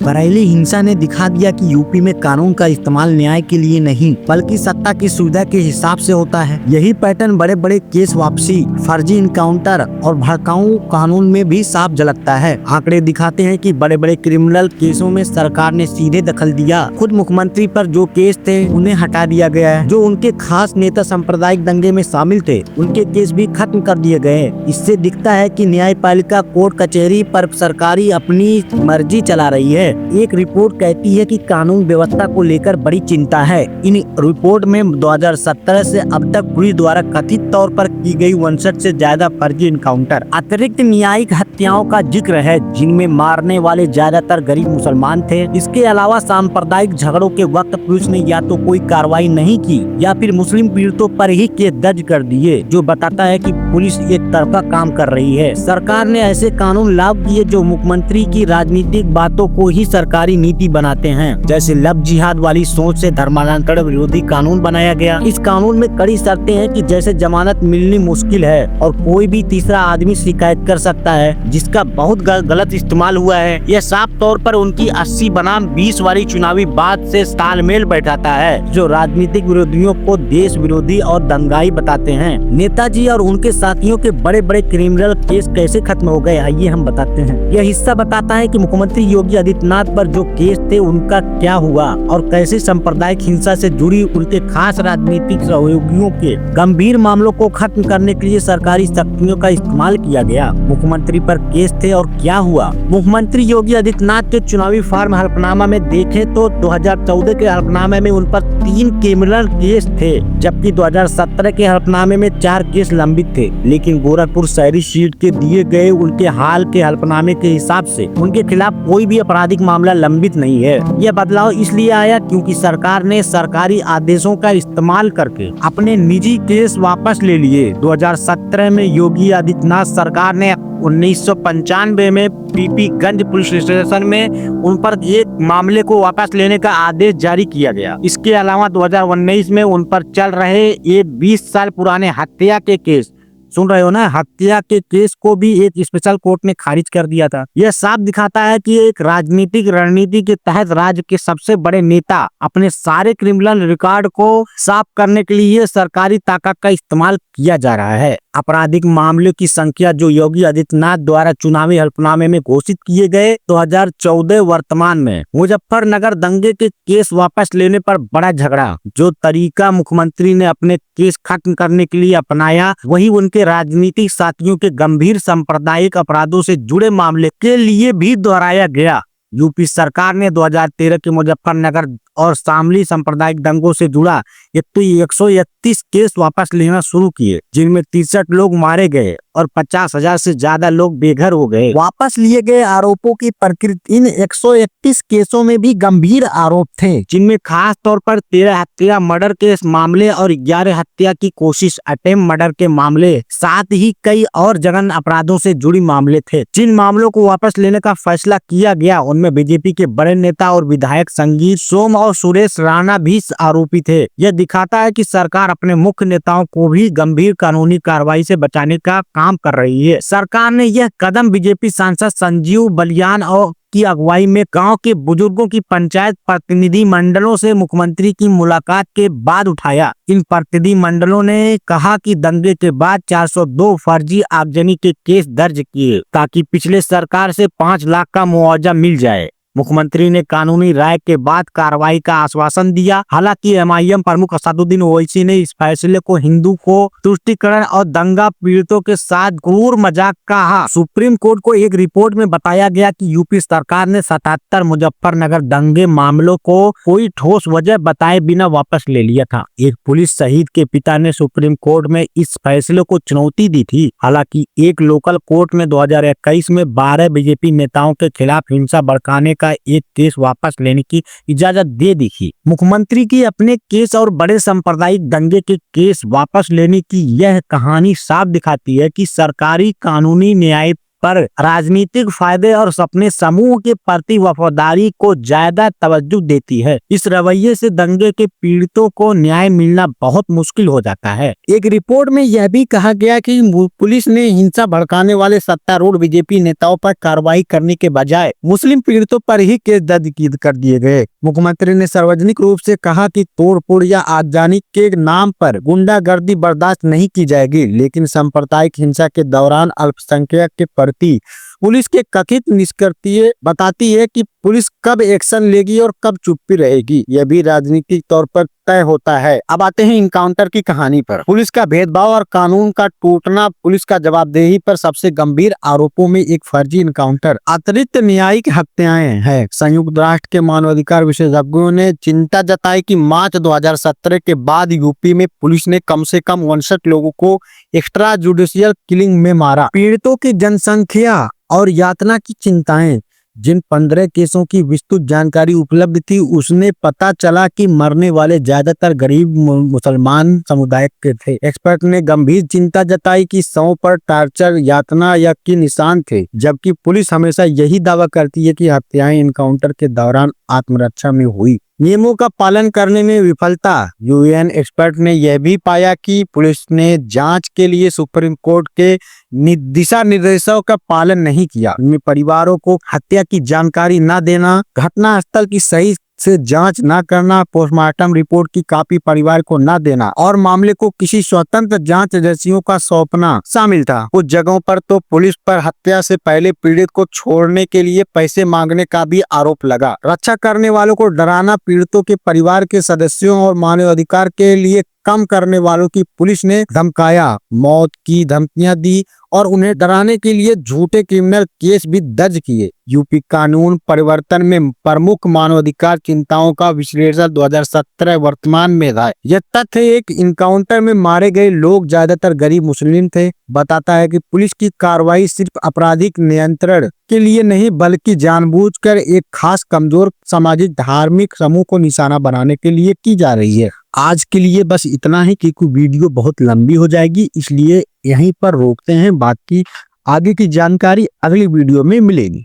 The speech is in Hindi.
बरेली हिंसा ने दिखा दिया कि यूपी में कानून का इस्तेमाल न्याय के लिए नहीं बल्कि सत्ता की सुविधा के हिसाब से होता है। यही पैटर्न बड़े बड़े केस वापसी, फर्जी इनकाउंटर और भड़काऊ कानून में भी साफ झलकता है। आंकड़े दिखाते हैं कि बड़े बड़े क्रिमिनल केसों में सरकार ने सीधे दखल दिया। खुद मुख्यमंत्री पर जो केस थे उन्हें हटा दिया गया है। जो उनके खास नेता सांप्रदायिक दंगे में शामिल थे उनके केस भी खत्म कर दिए गए। इससे दिखता है कि न्यायपालिका कोर्ट कचहरी पर सरकारी अपनी मर्जी चला रही है। एक रिपोर्ट कहती है कि कानून व्यवस्था को लेकर बड़ी चिंता है। इन रिपोर्ट में 2017 से अब तक पुलिस द्वारा कथित तौर पर की गई 59 से ज्यादा फर्जी इनकाउंटर, अतिरिक्त न्यायिक हत्याओं का जिक्र है जिनमें मारने वाले ज्यादातर गरीब मुसलमान थे। इसके अलावा सांप्रदायिक झगड़ों के वक्त पुलिस ने या तो कोई कार्रवाई नहीं की या फिर मुस्लिम पीड़ितों पर ही केस दर्ज कर दिए, जो बताता है कि पुलिस एक तरफा काम कर रही है। सरकार ने ऐसे कानून लागू किए जो मुख्यमंत्री की राजनीतिक बातों को ही सरकारी नीति बनाते हैं। जैसे लव जिहाद वाली सोच से धर्मांतरण विरोधी कानून बनाया गया। इस कानून में कड़ी शर्तें हैं कि जैसे जमानत मिलनी मुश्किल है और कोई भी तीसरा आदमी शिकायत कर सकता है, जिसका बहुत गलत इस्तेमाल हुआ है। यह साफ तौर पर उनकी 80 बनाम 20 वाली चुनावी बात से तालमेल बैठाता है, जो राजनीतिक विरोधियों को देश विरोधी और दंगाई बताते हैं। नेताजी और उनके साथियों के बड़े बड़े क्रिमिनल केस कैसे खत्म हो गए, आइए हम बताते हैं। यह हिस्सा बताता है कि मुख्यमंत्री योगी आदित्यनाथ पर जो केस थे उनका क्या हुआ और कैसे सांप्रदायिक हिंसा से जुड़ी उनके खास राजनीतिक सहयोगियों के गंभीर मामलों को खत्म करने के लिए सरकारी शक्तियों का इस्तेमाल किया गया। मुख्यमंत्री पर केस थे और क्या हुआ। मुख्यमंत्री योगी आदित्यनाथ के चुनावी फॉर्म हलफनामा में देखें तो 2014 के हलफनामे में उन पर 3 क्रिमिनल केस थे, जबकि 2017 के हलफनामे में 4 केस लंबित थे। लेकिन गोरखपुर शहरी सीट के दिए गए उनके हाल के हलफनामे के हिसाब से उनके खिलाफ कोई भी आपराधिक मामला लंबित नहीं है। यह बदलाव इसलिए आया क्योंकि सरकार ने सरकारी आदेशों का इस्तेमाल करके अपने निजी केस वापस ले लिए। 2017 में योगी आदित्यनाथ सरकार ने 1995 में पीपीगंज पुलिस स्टेशन में उन पर एक मामले को वापस लेने का आदेश जारी किया गया। इसके अलावा 2019 में उन पर चल रहे एक 20 साल पुराने हत्या के केस, सुन रहे हो ना, हत्या के केस को भी एक स्पेशल कोर्ट ने खारिज कर दिया था। यह साफ दिखाता है कि एक राजनीतिक रणनीति के तहत राज्य के सबसे बड़े नेता अपने सारे क्रिमिनल रिकॉर्ड को साफ करने के लिए सरकारी ताकत का इस्तेमाल किया जा रहा है। आपराधिक मामलों की संख्या जो योगी आदित्यनाथ द्वारा चुनावी हलफनामे में घोषित किए गए 2014 वर्तमान में मुजफ्फरनगर दंगे के केस वापस लेने पर बड़ा झगड़ा। जो तरीका मुख्यमंत्री ने अपने केस खत्म करने के लिए अपनाया वही उनके राजनीतिक साथियों के गंभीर सांप्रदायिक अपराधों से जुड़े मामले के लिए भी दोहराया गया। यूपी सरकार ने 2013 के मुजफ्फरनगर और शामली सांप्रदायिक दंगों से जुड़ा 131 केस वापस लेना शुरू किए, जिनमें 63 लोग मारे गए और 50,000 से ज्यादा लोग बेघर हो गए। वापस लिए गए आरोपों की प्रकृति इन 131 केसों में भी गंभीर आरोप थे, जिनमें खास तौर पर 13 हत्या मर्डर के मामले और 11 हत्या की कोशिश अटेम्प्ट मर्डर के मामले, साथ ही कई और जघन्य अपराधों से जुड़ी मामले थे। जिन मामलों को वापस लेने का फैसला किया गया उनमें बीजेपी के बड़े नेता और विधायक संगीत सोम और सुरेश राणा भी आरोपी थे। यह दिखाता है कि सरकार अपने मुख्य नेताओं को भी गंभीर कानूनी कार्रवाई से बचाने का काम कर रही है। सरकार ने यह कदम बीजेपी सांसद संजीव बलियान और की अगुवाई में गांव के बुजुर्गों की पंचायत प्रतिनिधि मंडलों से मुख्यमंत्री की मुलाकात के बाद उठाया। इन प्रतिनिधि मंडलों ने कहा कि दंगे के बाद 402 फर्जी आगजनी के केस दर्ज किए ताकि पिछले सरकार से 5 लाख का मुआवजा मिल जाए। मुख्यमंत्री ने कानूनी राय के बाद कार्रवाई का आश्वासन दिया। हालांकि एमआईएम प्रमुख असदुद्दीन ओवैसी ने इस फैसले को हिंदू को तुष्टीकरण और दंगा पीड़ितों के साथ क्रूर मजाक कहा। सुप्रीम कोर्ट को एक रिपोर्ट में बताया गया कि यूपी सरकार ने 77 मुजफ्फरनगर दंगे मामलों को कोई ठोस वजह बताए बिना वापस ले लिया था। एक पुलिस शहीद के पिता ने सुप्रीम कोर्ट में इस फैसले को चुनौती दी थी। हालांकि एक लोकल कोर्ट में 2021 में 12 बीजेपी नेताओं के खिलाफ हिंसा भड़काने का एक केस वापस लेने की इजाजत दे दी थी। मुख्यमंत्री की अपने केस और बड़े सांप्रदायिक दंगे के केस वापस लेने की यह कहानी साफ दिखाती है कि सरकारी कानूनी न्याय पर राजनीतिक फायदे और अपने समूह के प्रति वफादारी को ज्यादा तवज्जो देती है। इस रवैये से दंगे के पीड़ितों को न्याय मिलना बहुत मुश्किल हो जाता है। एक रिपोर्ट में यह भी कहा गया कि पुलिस ने हिंसा भड़काने वाले सत्तारूढ़ बीजेपी नेताओं पर कार्रवाई करने के बजाय मुस्लिम पीड़ितों पर ही केस दर्ज कर दिए गए। मुख्यमंत्री ने सार्वजनिक रूप से कहा कि तोड़फोड़ या आगजनी के नाम पर गुंडागर्दी बर्दाश्त नहीं की जाएगी, लेकिन सांप्रदायिक हिंसा के दौरान अल्पसंख्यक के प्रति पुलिस के कथित निष्क्रियता बताती है कि पुलिस कब एक्शन लेगी और कब चुप्पी रहेगी, यह भी राजनीतिक तौर पर तय होता है। अब आते हैं इनकाउंटर की कहानी पर। पुलिस का भेदभाव और कानून का टूटना। पुलिस का जवाबदेही पर सबसे गंभीर आरोपों में एक फर्जी इनकाउंटर, अतिरिक्त न्यायिक हत्याएं हैं। संयुक्त राष्ट्र के मानवाधिकार विशेषज्ञों ने चिंता जताई कि मार्च 2017 के बाद यूपी में पुलिस ने कम से कम 59 लोगों को एक्स्ट्रा जुडिशियल किलिंग में मारा। पीड़ितों की जनसंख्या और यातना की चिंताएं। जिन 15 केसों की विस्तृत जानकारी उपलब्ध थी, उसने पता चला कि मरने वाले ज्यादातर गरीब मुसलमान समुदाय के थे। एक्सपर्ट ने गंभीर चिंता जताई कि 100 पर टार्चर, यातना या के निशान थे, जबकि पुलिस हमेशा यही दावा करती है कि हत्याएं इनकाउंटर के दौरान आत्मरक्षा में हुई। नियमों का पालन करने में विफलता। यूएन एक्सपर्ट ने यह भी पाया कि पुलिस ने जांच के लिए सुप्रीम कोर्ट के दिशा निर्देशों का पालन नहीं किया। उनमें परिवारों को हत्या की जानकारी न देना, घटनास्थल की सही से जांच न करना, पोस्टमार्टम रिपोर्ट की कॉपी परिवार को न देना और मामले को किसी स्वतंत्र जांच एजेंसियों का सौंपना शामिल था। कुछ जगहों पर तो पुलिस पर हत्या से पहले पीड़ित को छोड़ने के लिए पैसे मांगने का भी आरोप लगा। रक्षा करने वालों को डराना। पीड़ितों के परिवार के सदस्यों और मानवाधिकार के लिए कम करने वालों की पुलिस ने धमकाया, मौत की धमकियां दी और उन्हें डराने के लिए झूठे क्रिमिनल केस भी दर्ज किए। यूपी कानून परिवर्तन में प्रमुख मानवाधिकार चिंताओं का विश्लेषण 2017 वर्तमान में था। यह तथ्य एक इनकाउंटर में मारे गए लोग ज्यादातर गरीब मुस्लिम थे बताता है कि पुलिस की कार्रवाई सिर्फ आपराधिक नियंत्रण के लिए नहीं, बल्कि जानबूझकर एक खास कमजोर सामाजिक धार्मिक समूह को निशाना बनाने के लिए की जा रही है। आज के लिए बस इतना ही, क्योंकि वीडियो बहुत लंबी हो जाएगी, इसलिए यहीं पर रोकते हैं। बाकी आगे की जानकारी अगली वीडियो में मिलेगी।